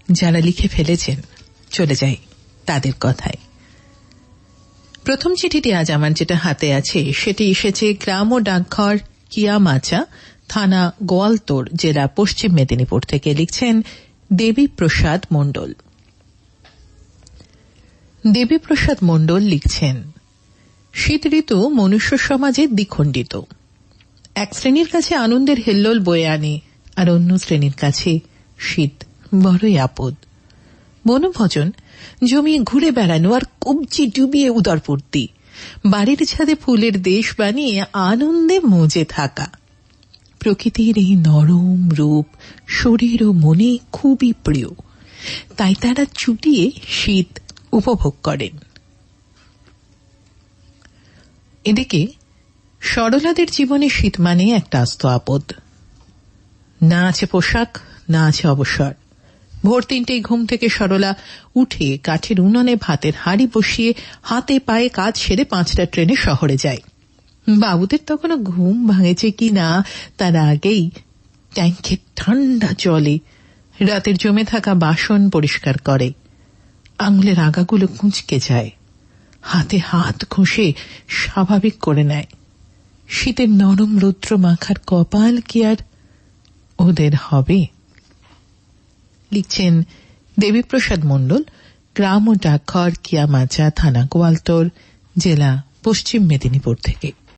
যারা লিখে ফেলেছেন চলে যাই তাদের কথায়। প্রথম চিঠিটি আজ আমার যেটা হাতে আছে সেটি এসেছে গ্রাম ও ডাকঘর কিয়ামাচা, থানা গোয়ালতোর, জেলা পশ্চিম মেদিনীপুর থেকে। লিখছেন দেবীপ্রসাদ মণ্ডল। দেবীপ্রসাদ মণ্ডল লিখছেন, শীত ঋতু মনুষ্য সমাজে দ্বিখণ্ডিত। এক শ্রেণীর কাছে আনন্দের হেল্লোল বয়ে আনে, আর অন্য শ্রেণীর কাছে শীত বড়ই আপদ। বনভোজন, জমিয়ে ঘুরে বেড়ানো আর কবজি ডুবিয়ে উদরপূর্তি, বাড়ির ছাদে ফুলের দেশ বানিয়ে আনন্দে মজে থাকা। প্রকৃতির এই নরম রূপ শরীর ও মনে খুবই প্রিয়, তাই তারা চুটিয়ে শীত উপভোগ করেন। এদিকে সরলাদের জীবনে শীত মানে একটা আস্ত আপদ। না আছে পোশাক, না আছে অবসর। ভোর 3টেয় ঘুম থেকে সরলা উঠে কাঠের উনানে ভাতের হাঁড়ি বসিয়ে হাতে পায়ে কাজ সেরে 5টা ট্রেনে শহরে যায়। বাবুদের তখনও ঘুম ভাঙেছে কি না তার আগেই ট্যাঙ্কের ঠান্ডা জলে রাতের জমে থাকা বাসন পরিষ্কার করে। আঙুলের আগাগুলো কুঁচকে যায়, হাতে হাত ঘষে স্বাভাবিক করে নেয়। শীতের নরম রৌদ্র মাখার কপাল কি আর ওদের হবে? লিখছেন দেবীপ্রসাদ মণ্ডল, গ্রাম ও ডাকঘর কিয়ামাচা, থানা গোয়ালতোর, জেলা পশ্চিম মেদিনীপুর থেকে।